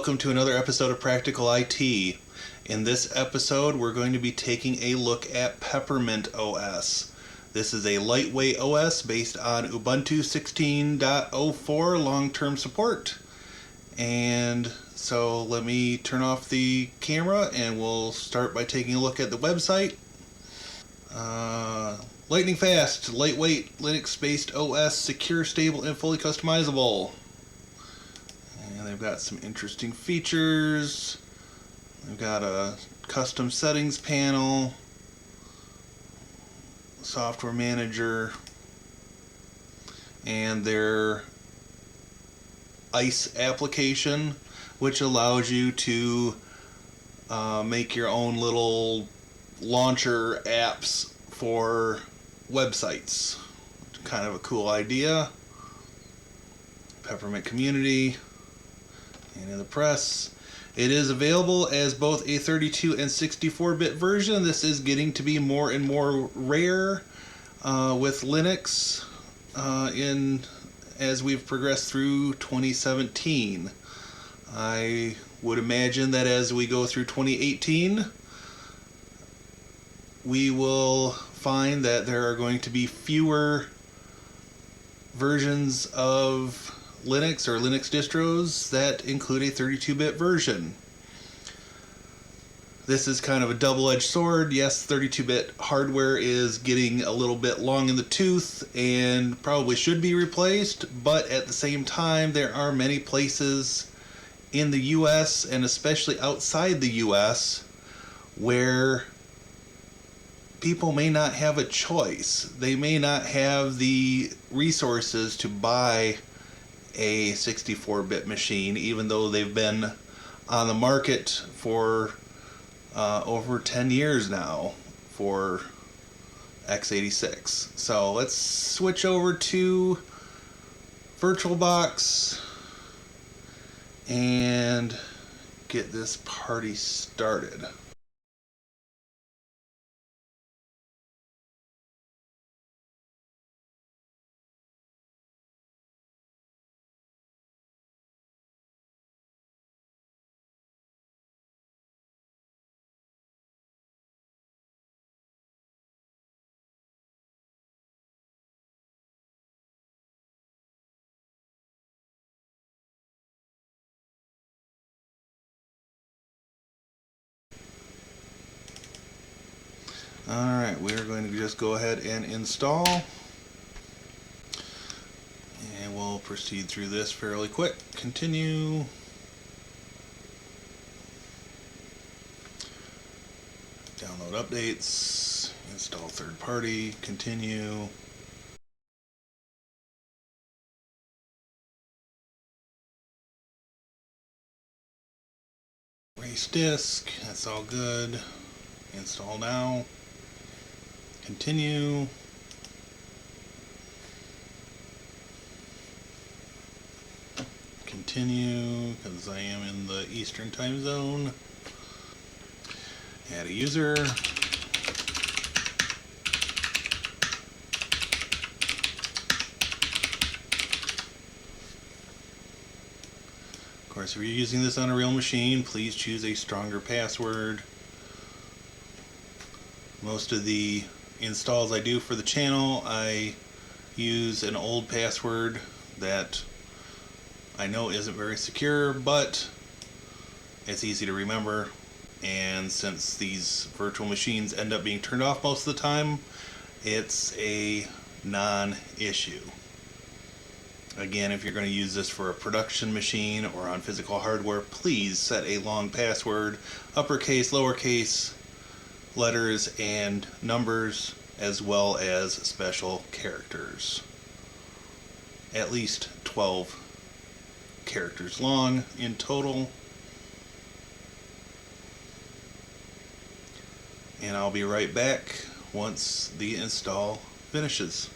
welcome to another episode of Practical IT. In this episode, we're going to be taking a look at PeppermintOS. This is a lightweight OS based on Ubuntu 16.04 long-term support. And so let me turn off the camera and we'll start by taking a look at the website. Lightning fast, lightweight, Linux-based OS, secure, stable, and fully customizable. And they've got some interesting features. They've got a custom settings panel, software manager, and their ICE application, which allows you to make your own little launcher apps for websites. Kind of a cool idea. Peppermint community. And in the press, it is available as both a 32 and 64-bit version. This is getting to be more and more rare with Linux as we've progressed through 2017. I would imagine that as we go through 2018, we will find that there are going to be fewer versions of Linux or Linux distros that include a 32-bit version. This is kind of a double-edged sword. Yes, 32-bit hardware is getting a little bit long in the tooth and probably should be replaced, but at the same time, there are many places in the US and especially outside the US where people may not have a choice. They may not have the resources to buy a 64-bit machine, even though they've been on the market for over 10 years now for x86. So let's switch over to VirtualBox and get this party started. Alright, we're going to just go ahead and install. And we'll proceed through this fairly quick. Continue. Download updates. Install third party. Continue. Erase disk. That's all good. Install now. Continue. Continue, because I am in the Eastern time zone. Add a user. Of course, if you're using this on a real machine, please choose a stronger password. Most of the installs I do for the channel, I use an old password that I know isn't very secure, but it's easy to remember. And since these virtual machines end up being turned off most of the time, it's a non-issue. Again, if you're going to use this for a production machine or on physical hardware, please set a long password, uppercase, lowercase, letters, and numbers, as well as special characters. At least 12 characters long in total. And I'll be right back once the install finishes.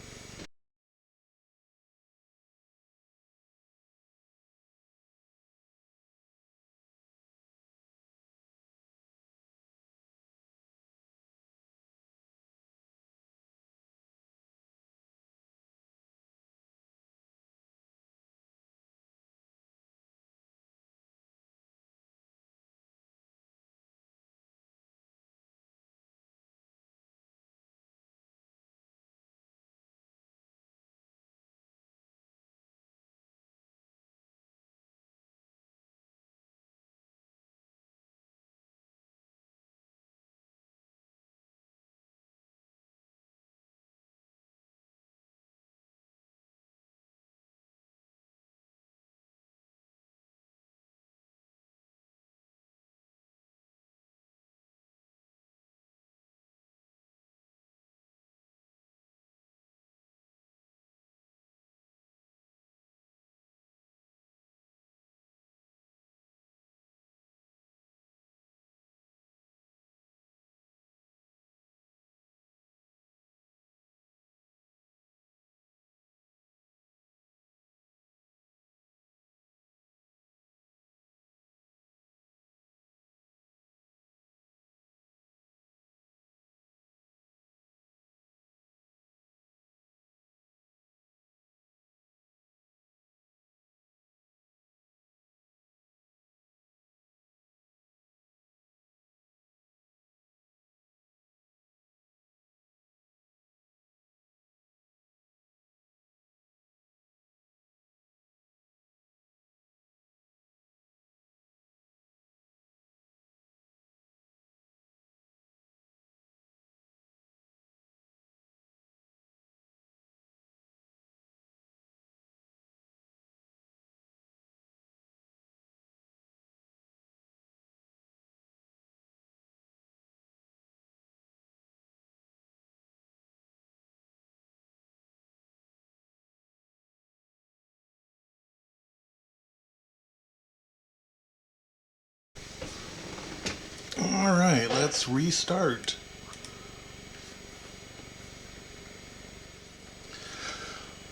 Alright, let's restart.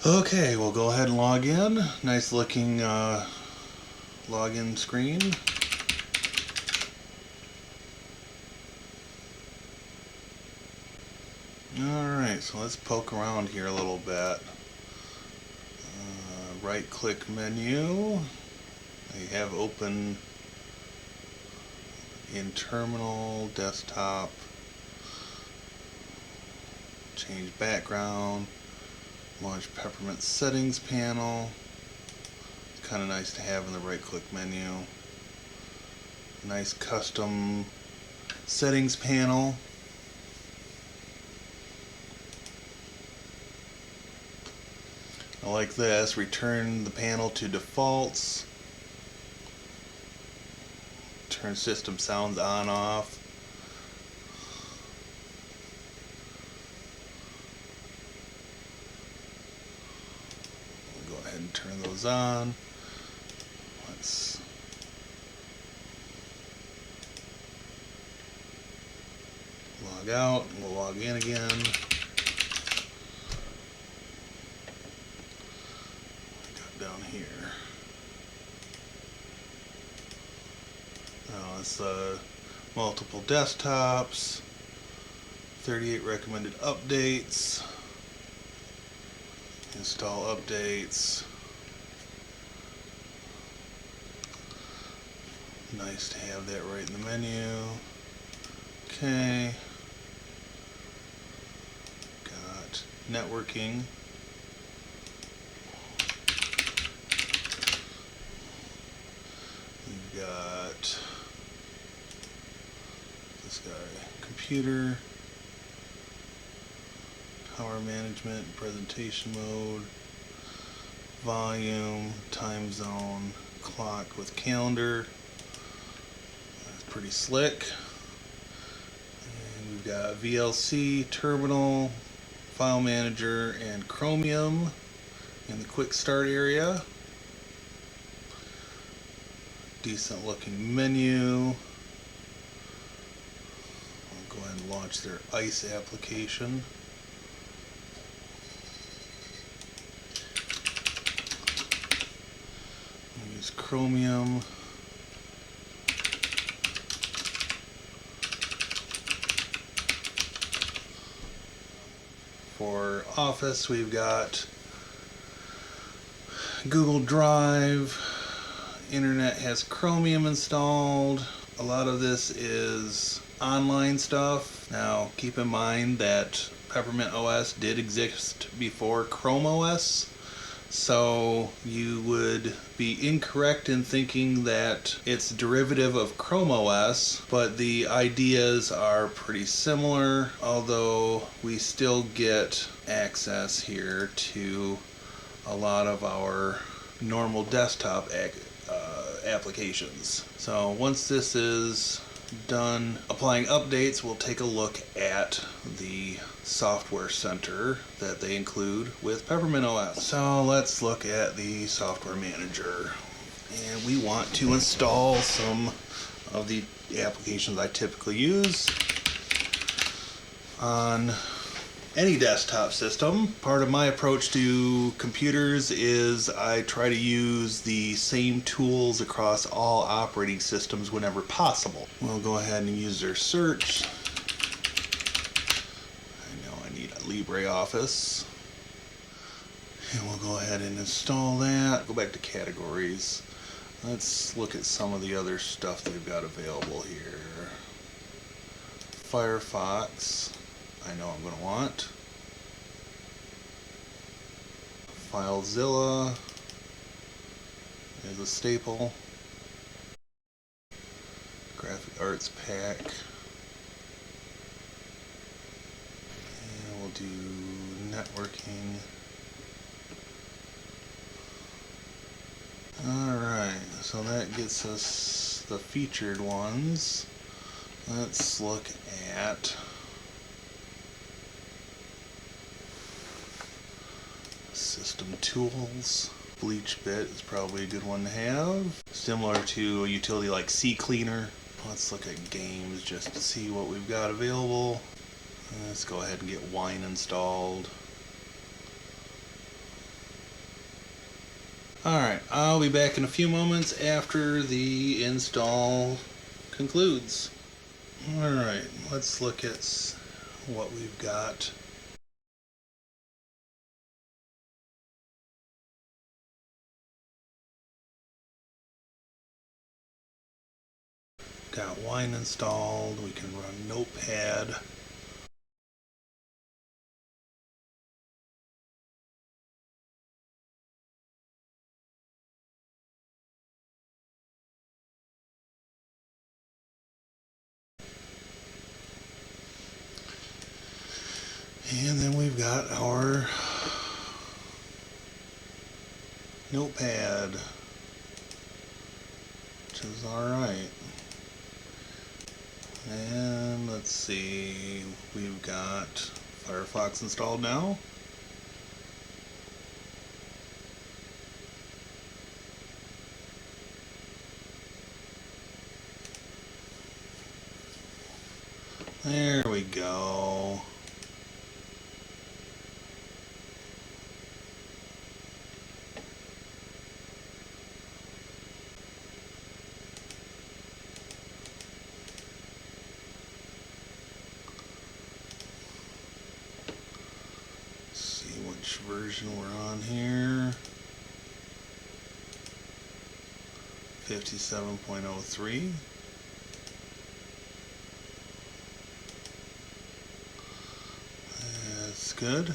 Okay, we'll go ahead and log in. Nice looking login screen. Alright, so let's poke around here a little bit. Right click menu. I have open in terminal, desktop, change background, launch Peppermint settings panel. It's kind of nice to have in the right click menu. Nice custom settings panel. I like this. Return the panel to defaults. Turn system sounds on off. We'll go ahead and turn those on. Let's log out and we'll log in again. Down here. Now it's multiple desktops, 38 recommended updates, install updates. Nice to have that right in the menu. Okay. Got networking. Got this guy, computer, power management, presentation mode, volume, time zone, clock with calendar. That's pretty slick. And we've got VLC, terminal, file manager, and Chromium in the quick start area. Decent looking menu. I'll go ahead and launch their ICE application. I'll use Chromium. For Office, we've got Google Drive. Internet has Chromium installed. A lot of this is online stuff. Now keep in mind that PeppermintOS did exist before Chrome OS, so you would be incorrect in thinking that it's derivative of Chrome OS, but the ideas are pretty similar, although we still get access here to a lot of our normal desktop applications. So once this is done applying updates, we'll take a look at the software center that they include with PeppermintOS. So let's look at the software manager, and we want to install some of the applications I typically use on any desktop system. Part of my approach to computers is I try to use the same tools across all operating systems whenever possible. We'll go ahead and use their search. I know I need a LibreOffice. And we'll go ahead and install that. Go back to categories. Let's look at some of the other stuff they've got available here. Firefox. I know I'm going to want. FileZilla is a staple. Graphic Arts Pack. And we'll do networking. Alright, so that gets us the featured ones. Let's look at system tools. BleachBit is probably a good one to have. Similar to a utility like CCleaner. Let's look at games just to see what we've got available. Let's go ahead and get Wine installed. Alright, I'll be back in a few moments after the install concludes. Alright, let's look at what we've got. Got Wine installed. We can run Notepad. And then we've got our Notepad, which is alright. And let's see, we've got Firefox installed now. There we go. Which version we're on here. 57.03. That's good.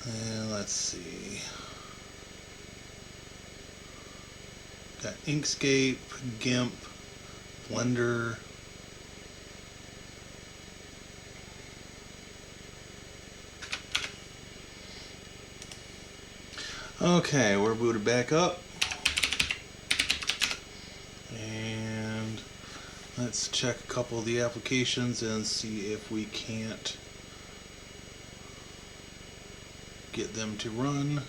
And let's see. Got Inkscape, GIMP, Blender. Okay, we're booted back up. And let's check a couple of the applications and see if we can't get them to run.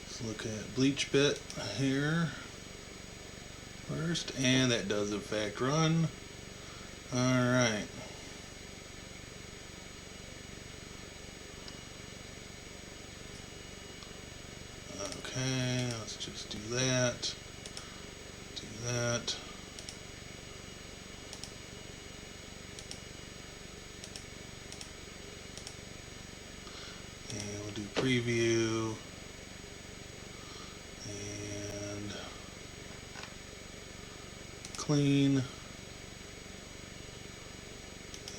Let's look at BleachBit here first, and that does in fact run. Alright. Okay, let's just do that. Do that. And we'll do preview. And clean.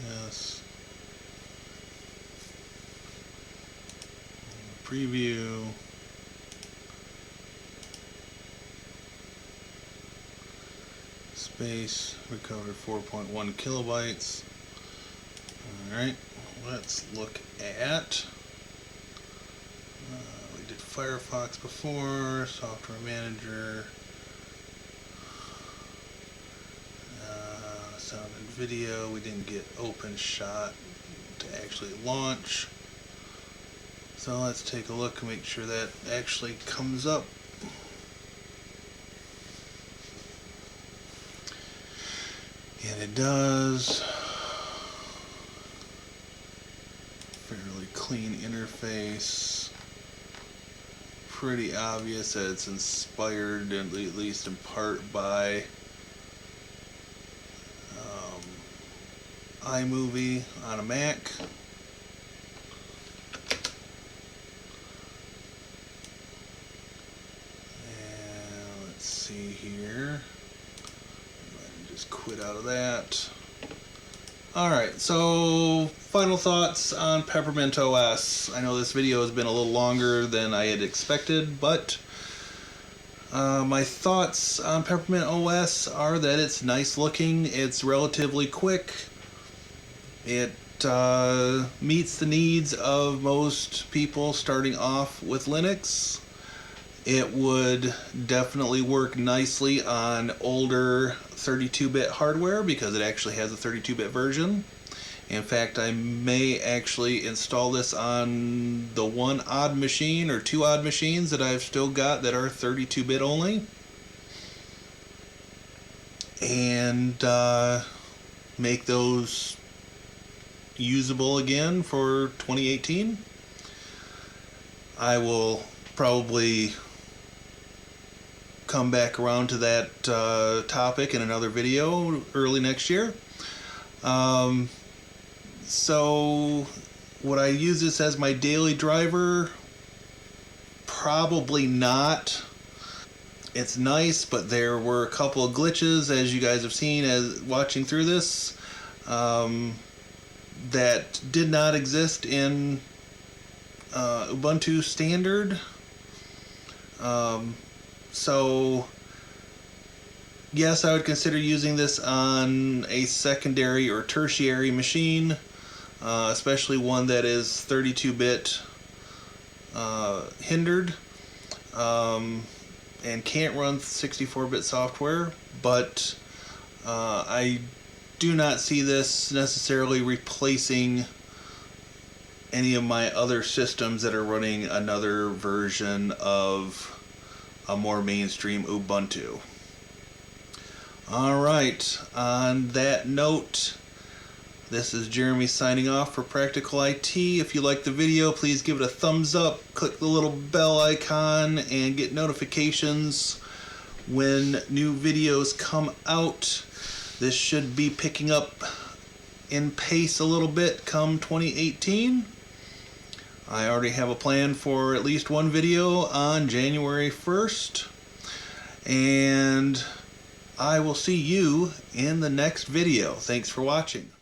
Yes. Preview. Space recovered 4.1 kilobytes. Alright, let's look at we did Firefox before, Software Manager, sound and video. We didn't get OpenShot to actually launch, so let's take a look and make sure that actually comes up. And it does. Fairly clean interface. Pretty obvious that it's inspired, at least in part, by iMovie on a Mac. And let's see here. Just quit out of that. Alright, so final thoughts on PeppermintOS. I know this video has been a little longer than I had expected, but my thoughts on PeppermintOS are that it's nice looking, it's relatively quick, it meets the needs of most people starting off with Linux. It would definitely work nicely on older 32-bit hardware because it actually has a 32-bit version. In fact, I may actually install this on the one odd machine or two odd machines that I've still got that are 32-bit only, and make those usable again for 2018. I will probably come back around to that topic in another video early next year. So would I use this as my daily driver? Probably not. It's nice, but there were a couple of glitches, as you guys have seen as watching through this, that did not exist in Ubuntu standard. So yes, I would consider using this on a secondary or tertiary machine, especially one that is 32-bit hindered, and can't run 64-bit software, but I do not see this necessarily replacing any of my other systems that are running another version of a more mainstream Ubuntu. Alright, on that note, this is Jeremy signing off for Practical IT. If you like the video, please give it a thumbs up, click the little bell icon, and get notifications when new videos come out. This should be picking up in pace a little bit come 2018. I already have a plan for at least one video on January 1st. And I will see you in the next video. Thanks for watching.